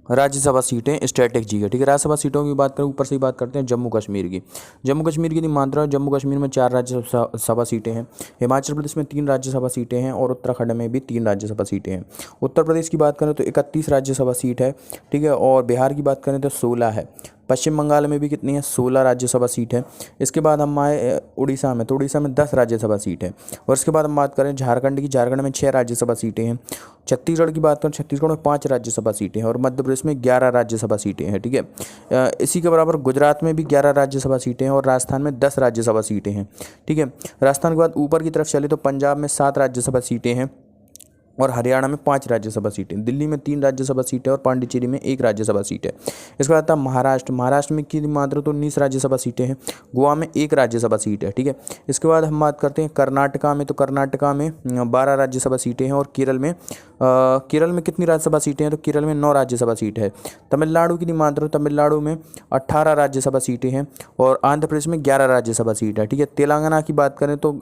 राज्यसभा सीटें static G है, ठीक है। राज्यसभा सीटों की बात करें, ऊपर से ही बात करते हैं जम्मू कश्मीर की। जम्मू कश्मीर की मात्रा, जम्मू कश्मीर में 4 राज्यसभा सीटें हैं, हिमाचल प्रदेश में 3 राज्यसभा सीटें हैं और उत्तराखंड में भी 3 राज्यसभा सीटें हैं। उत्तर प्रदेश की बात करें तो 31 राज्यसभा सीट है, ठीक है। और बिहार की बात करें तो 16 है। पश्चिम बंगाल में भी कितनी है, 16 राज्यसभा सीट है। इसके बाद हम आए उड़ीसा में, तो उड़ीसा में 10 राज्यसभा सीट है। और इसके बाद हम बात करें झारखंड की, झारखंड में 6 राज्यसभा सीटें हैं। छत्तीसगढ़ की बात करें, छत्तीसगढ़ में 5 राज्यसभा सीटें हैं और मध्य प्रदेश में 11 राज्यसभा सीटें हैं, ठीक है। इसी के बराबर गुजरात में भी 11 राज्यसभा सीटें हैं और राजस्थान में 10 राज्यसभा सीटें हैं, ठीक है। राजस्थान के बाद ऊपर की तरफ चले तो पंजाब में 7 राज्यसभा सीटें हैं और हरियाणा में 5 राज्यसभा सीटें, दिल्ली में 3 राज्यसभा सीटें और पांडिचेरी में 1 राज्यसभा सीट है। इसके बाद आता है महाराष्ट्र, महाराष्ट्र में की मात्र तो 19 राज्यसभा सीटें हैं, गोवा में 1 राज्यसभा सीट है, ठीक है। इसके बाद हम बात करते हैं कर्नाटका में, तो कर्नाटका में 12 राज्यसभा सीटें हैं और केरल में कितनी राज्यसभा सीटें हैं, तो केरल में 9 राज्यसभा सीट है। तमिलनाडु की मात्र, तमिलनाडु में 18 राज्यसभा सीटें हैं और आंध्र प्रदेश में 11 राज्यसभा सीट है, ठीक है। तेलंगाना की बात करें तो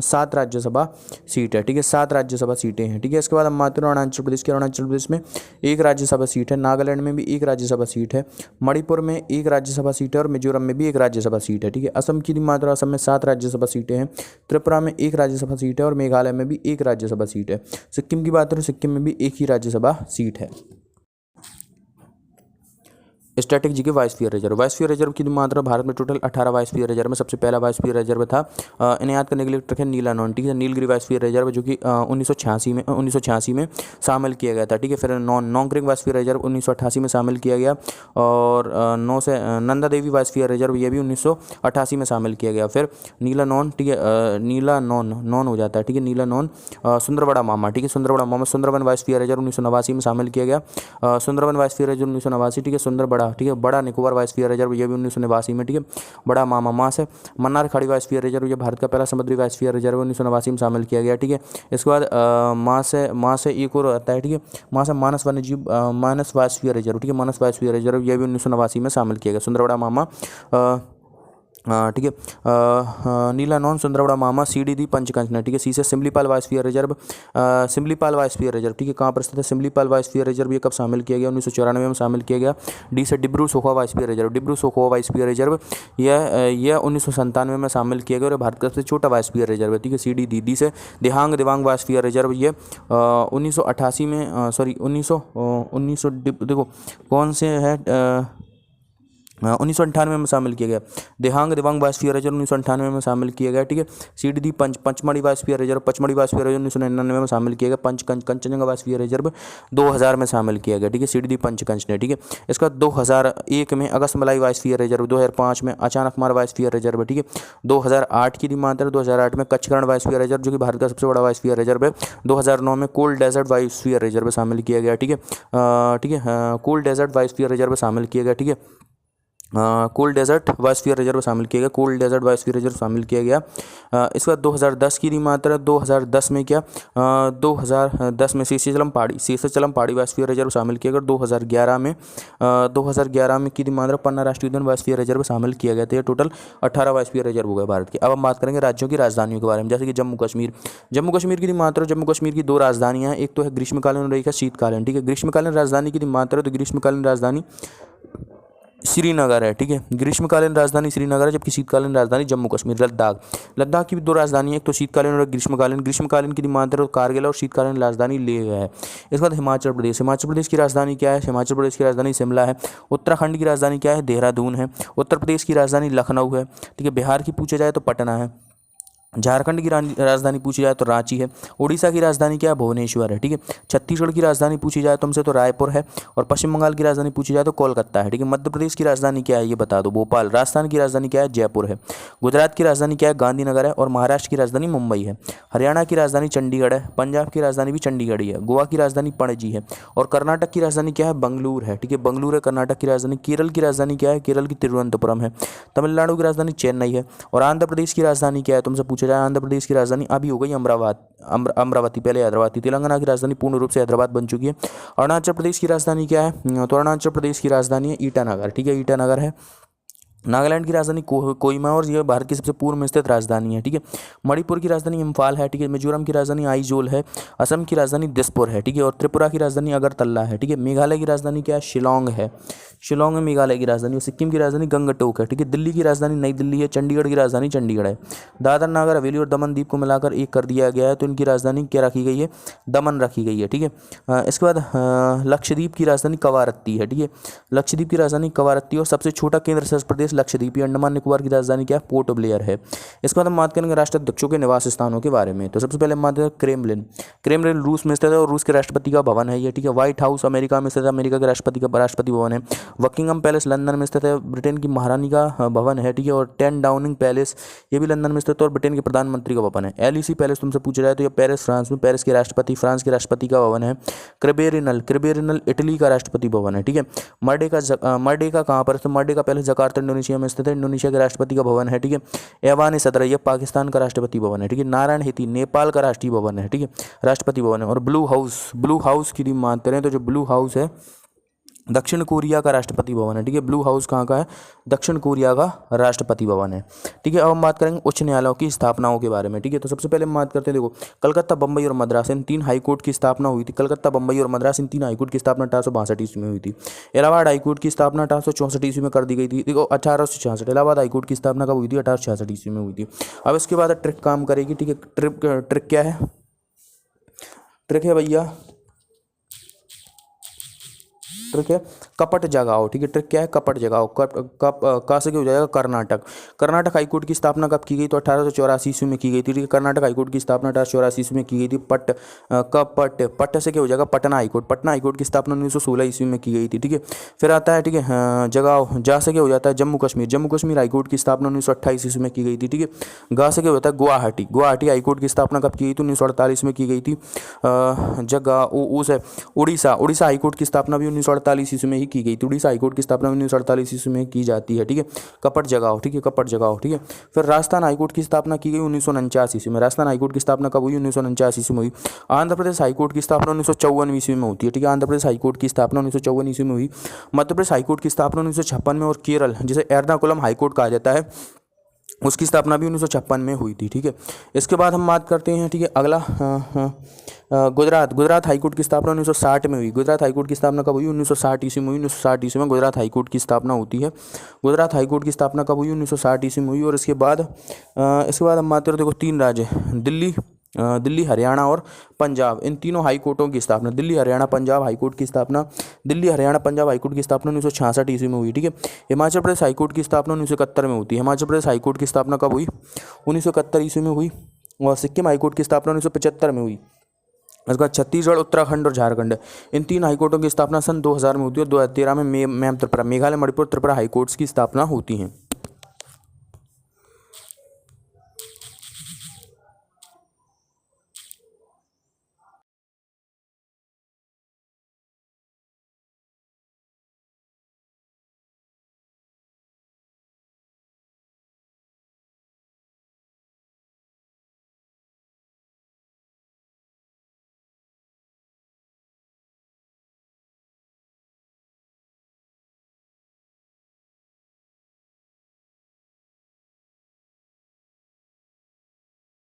7 राज्यसभा सीट है, ठीक है, 7 राज्यसभा सीटें हैं, ठीक है। इसके बाद हम बात करें अरुणाचल प्रदेश की, अरुणाचल प्रदेश में 1 राज्यसभा सीट है, नागालैंड में भी 1 राज्यसभा सीट है, मणिपुर में 1 राज्यसभा सीट है और मिजोरम में भी 1 राज्यसभा सीट है, ठीक है। असम की मात्र, असम में 7 राज्यसभा सीटें हैं, त्रिपुरा में 1 राज्यसभा सीट है और मेघालय में भी 1 राज्यसभा सीट है। सिक्किम की बात करें, सिक्किम में भी 1 ही राज्यसभा सीट है। स्टैटिक जी के वाइस्फीयर रिजर्व, वाइस्फीयर रिजर्व की मात्रा भारत में टोटल 18 वाइस्फीयर रिजर्व में सबसे पहला वाइस्फीयर रिजर्व था, इन्हें याद करने के लिए रखें नीला नॉन, ठीक है। नीलगिरी वाइस्फीयर रिजर्व जो कि 1986 में शामिल किया गया था, ठीक है। फिर नोंगक्रिंग वाइस्फीयर रिजर्व 1988 में शामिल किया गया और नंदा देवी वाइस्फीयर रिजर्व ये भी 1988 में शामिल किया गया। फिर नीला नॉन, ठीक है, नीला नॉन हो जाता है, ठीक है, नीला नॉन सुंदरबड़ा मामा, ठीक है, सुंदरबड़ा मामा सुंदरबन वाइस्फीयर रिजर्व 1989 में शामिल किया गया, सुंदरबन वाइस्फीयर रिजर्व 1989, ठीक है। सुंदरबड़ा, ठीक है, बड़ा निकोबार वाइस्फीयर रिजर्व ये भी 1989 में, ठीक है। बड़ा मामा माँ से मन्नार खाड़ी वाइस्फीयर रिजर्व ये भारत का पहला समुद्री वाइस्फीयर रिजर्व 1989 में शामिल किया गया, ठीक है। इसके बाद माँ से एक और आता है, ठीक है, माँ से मानस वन्यजीव मानस वाइस्फीयर रिजर्व, ठीक है, मानस वाइस्फीयर रिजर्व ये भी 1989 में शामिल किया गया। सुंदरबड़ा मामा, ठीक है, नीला नॉन सुंदरबड़ा मामा सीडीडी पंचकंचना, ठीक है। सी से सिमलीपाल वाइस्फीयर रिजर्व, सिमलीपाल वाइस्फीयर रिजर्व, ठीक है, कहाँ पर स्थित है सिमलीपाल वाइस्फीयर रिजर्व, ये कब शामिल किया गया, 1994 में शामिल किया गया। डी से डिब्रू सोखोवा वाइस्फीयर रिजर्व, डिब्रू सोखोवा वाइस्फीयर रिजर्व यह 1997 में शामिल किया गया और भारत का सबसे छोटा वाइस्फीयर रिजर्व है, ठीक है। सी डी डी से दिहांग दिवांग वाइस्फीयर रिजर्व ये 1988 में, सॉरी 1900 देखो कौन से है, 1998 में शामिल किया गया। देहांग दिवांग वाइस्फीयर रिजर्व 1998 में शामिल किया गया, ठीक है। CD Pachmarhi biosphere reserve, Pachmarhi biosphere reserve 1999 में शामिल किया गया। कंचनजंगा वाइस्फीयर रिजर्व 2000 में शामिल किया गया, ठीक है, सीडी पंचकंचन, ठीक है। इसका 2001 में अगस्त मलाई वाइस्फीयर रिजर्व, 2005 में अचानक मार वाइस्फीयर रिजर्व, ठीक है। 2008 की मात्रा, 2008 में कच्छकरण वाइस्फीयर रिजर्व जो कि भारत का सबसे बड़ा वाइस्फीयर रिजर्व है। 2009 में कोल्ड डेजर्ट वाइस्फीयर रिजर्व शामिल किया गया, ठीक है, ठीक है, कोल्ड डेजर्ट वाइस्फीयर रिजर्व शामिल किया गया, ठीक है। कोल्ड डेजर्ट वाइस्फीयर रिजर्व शामिल किया गया, कोल्ड डेजर्ट वाइस्फीयर रिजर्व शामिल किया गया। इसके बाद 2010 की मात्रा, 2010 में क्या, 2010 में शेषाचलम पहाड़ी वाइस्फीयर रिजर्व शामिल किया गया। 2011 में की मात्रा पन्ना राष्ट्रीय उद्यान वाइस्फीयर रिजर्व शामिल किया गया था। ये टोटल 18 वाइस्फीयर रिजर्व हो गए भारत के। अब हम बात करेंगे राज्यों की राजधानियों के बारे में, जैसे कि जम्मू कश्मीर की मात्रा, जम्मू कश्मीर की 2 राजधानियाँ, एक तो है ग्रीष्मकालीन और एक है शीतकालीन, ठीक है। ग्रीष्मकालीन राजधानी की मात्रा, तो ग्रीष्मकालीन राजधानी श्रीनगर है, ठीक है, ग्रीष्मकालीन राजधानी श्रीनगर है, जबकि शीतकालीन राजधानी जम्मू कश्मीर लद्दाख की भी 2 राजधानी है, एक तो शीतकालीन और ग्रीष्मकालीन की मात्रा कारगिल और शीतकालीन राजधानी लेह है। इसके बाद हिमाचल प्रदेश की राजधानी क्या है, हिमाचल प्रदेश की राजधानी शिमला है। उत्तराखंड की राजधानी क्या है, देहरादून है। उत्तर प्रदेश की राजधानी लखनऊ है, ठीक है। बिहार की पूछा जाए तो पटना है। झारखंड की राजधानी पूछी जाए तो रांची है। उड़ीसा की राजधानी क्या है, भुवनेश्वर है, ठीक है। छत्तीसगढ़ की राजधानी पूछी जाए तुमसे तो रायपुर है और पश्चिम बंगाल की राजधानी पूछी जाए तो कोलकाता है, ठीक है। मध्य प्रदेश की राजधानी क्या है ये बता दो, भोपाल। राजस्थान की राजधानी क्या है, जयपुर है। गुजरात की राजधानी क्या है, गांधीनगर है और महाराष्ट्र की राजधानी मुंबई है। हरियाणा की राजधानी चंडीगढ़ है। पंजाब की राजधानी भी चंडीगढ़ ही है। गोवा की राजधानी पणजी है और कर्नाटक की राजधानी क्या है, बंगलुरु है, ठीक है, बंगलुरु है कर्नाटक की राजधानी। केरल की राजधानी क्या है, केरल की तिरुवनंतपुरम है। तमिलनाडु की राजधानी चेन्नई है और आंध्र प्रदेश की राजधानी क्या है तुमसे पूछा जाए, आंध्र प्रदेश की राजधानी अभी हो गई अमरावती, पहले हैदराबाद थी। तेलंगाना की राजधानी पूर्ण रूप से हैदराबाद बन चुकी है। अरुणाचल प्रदेश की राजधानी क्या है, तो अरुणाचल प्रदेश की राजधानी है ईटानगर, ठीक है, ईटानगर है। नागालैंड की राजधानी कोहिमा और यह भारत की सबसे पूर्व में स्थित राजधानी है। ठीक है। मणिपुर की राजधानी इम्फाल है। ठीक है। मिजोरम की राजधानी आइजोल है। असम की राजधानी दिसपुर है। ठीक है। और त्रिपुरा की राजधानी अगरतला है। ठीक है। मेघालय की राजधानी क्या है? शिलोंग है। शिलोंग है मेघालय की राजधानी। और सिक्किम की राजधानी गंगटोक है। ठीक है। दिल्ली की राजधानी नई दिल्ली है। चंडीगढ़ की राजधानी चंडीगढ़ है। दादर नागर हवेली और दमन दीप को मिलाकर एक कर दिया गया है, तो इनकी राजधानी क्या रखी गई है? दमन रखी गई है। ठीक है। इसके बाद लक्षद्वीप की राजधानी कवारत्ती है। ठीक है। लक्षद्वीप की राजधानी कवारत्ती और सबसे छोटा केंद्र शासित प्रदेश लक्षद्वीप। अंडमान निकोबार की राजधानी क्या है? पोर्ट ब्लेयर है। इसके बाद हम बात करेंगे राष्ट्राध्यक्षों के निवास स्थानों के बारे में। तो सबसे पहले हम बात करें क्रेमलिन। क्रेमलिन रूस में स्थित है और रूस के राष्ट्रपति का भवन है ये। ठीक है। व्हाइट हाउस अमेरिका में स्थित है, अमेरिका के राष्ट्रपति का राष्ट्रपति भवन है। बकिंगम पैलेस लंदन में स्थित है, ब्रिटेन की महारानी का भवन है। ठीक है। और 10 डाउनिंग पैलेस ये भी लंदन में स्थित है और ब्रिटेन के प्रधानमंत्री का भवन है। एलईसी पैलेस तुमसे पूछा जाए तो ये पेरिस फ्रांस में, पेरिस के राष्ट्रपति फ्रांस के राष्ट्रपति का भवन है। क्रिबेरिनल इटली का राष्ट्रपति भवन है। ठीक है। मर्डेका कहाँ पर? तो मर्डेका पैलेस जकार्ता इंडोनेशिया में स्थित है, इंडोनेशिया के राष्ट्रपति का भवन है। ठीक है। एवान सदर ये पाकिस्तान का राष्ट्रपति भवन है। ठीक है। नारायण हेती नेपाल का राष्ट्रीय भवन है। ठीक है, राष्ट्रपति भवन है। और ब्लू हाउस की बात करें तो जो ब्लू हाउस है दक्षिण कोरिया का राष्ट्रपति भवन है। ठीक है। ब्लू हाउस कहाँ का है? दक्षिण कोरिया का राष्ट्रपति भवन है। ठीक है। अब हम बात करेंगे उच्च न्यायालयों की स्थापनाओं के बारे में। ठीक है। तो सबसे पहले हम बात करते हैं, देखो कलकत्ता, बम्बई और मद्रास इन 3 हाईकोर्ट की स्थापना हुई थी। कलकत्ता, बम्बई और मद्रास इन 3 हाईकोर्ट की स्थापना 1862 ईस्वी में हुई थी। इलाहाबाद हाईकोर्ट की स्थापना 1864 ईस्वी में कर दी गई थी। देखो 1866 इलाहाबाद हाईकोर्ट की स्थापना कब हुई थी? 1866 ईस्वी में हुई थी। अब इसके बाद ट्रिक काम करेगी। ठीक है। ट्रिक क्या है? ट्रिक है भैया, ट्रिक है कपट जगाओ। ठीक है। ट्रिक क्या है? कपट जगाओ। कहाँ से क्या हो जाएगा? कर्नाटक। कर्नाटक हाईकोर्ट की स्थापना कब की गई? तो 1884 ईस्वी में की गई थी। ठीक है। कर्नाटक हाईकोर्ट की स्थापना 1884 ईस्वी में की गई थी। पट से क्या हो जाएगा? पटना हाईकोर्ट। पटना हाईकोर्ट की स्थापना 1916 ईस्वी में की गई थी। ठीक है। फिर आता है, ठीक है, जगाओ। जा से क्या हो जाता है? जम्मू कश्मीर। जम्मू कश्मीर हाईकोर्ट की स्थापना 1928 ईस्वी में की गई थी। ठीक है। गा से क्या होता है? गुवाहाटी। गुवाहाटी हाईकोर्ट की स्थापना कब की गई थी? 1948 में की गई थी। जगह उस है उड़ीसा। उड़ीसा हाईकोर्ट की स्थापना भी 1948 ईस्वी में ही की गई थी। उड़ीसा हाईकोर्ट की स्थापना 1948 ईस्वी में की जाती है। ठीक है। कपट जगाओ। ठीक है। कपट जगाओ। ठीक है। फिर राजस्थान हाईकोर्ट की स्थापना की गई 1949 ईस्वी में। राजस्थान हाईकोर्ट की स्थापना कब हुई? 1949 ईस्वी में हुई। आंध्र प्रदेश हाईकोर्ट की स्थापना 1954 ईस्वी में होती है। ठीक है। आंध्र प्रदेश हाईकोर्ट की स्थापना 1954 ईस्वी में हुई। मध्य प्रदेश हाईकोर्ट की स्थापना 1956 में। और केरल जिसे एर्नाकुलम हाईकोर्ट कहा जाता है उसकी स्थापना भी 1956 में हुई थी। ठीक है। इसके बाद हम बात करते हैं, ठीक है, अगला गुजरात हाईकोर्ट की स्थापना 1960 में हुई। गुजरात हाईकोर्ट की स्थापना कब हुई? 1960 ईस्वी में हुई। 1960 ईस्वी में गुजरात हाईकोर्ट की स्थापना होती है। गुजरात हाईकोर्ट की स्थापना कब हुई? 1960 ईस्वी में हुई। और इसके बाद हम बात करें, देखो 3 राज्य दिल्ली, हरियाणा और पंजाब, इन तीनों हाई कोर्टों की स्थापना, दिल्ली हरियाणा पंजाब हाईकोर्ट की स्थापना 1966 ईस्वी में हुई। ठीक है। हिमाचल प्रदेश हाईकोर्ट की स्थापना 1971 में होती है। हिमाचल प्रदेश हाईकोर्ट की स्थापना कब हुई? 1971 ईस्वी में हुई। और सिक्किम हाईकोर्ट की स्थापना 1975 में हुई। उसके बाद छत्तीसगढ़, उत्तराखंड और झारखंड, इन 3 हाईकोर्टों की स्थापना सन 2000 में होती है। और 2013 में मेघालय, मणिपुर, त्रिपुरा हाईकोर्ट्स की स्थापना होती हैं।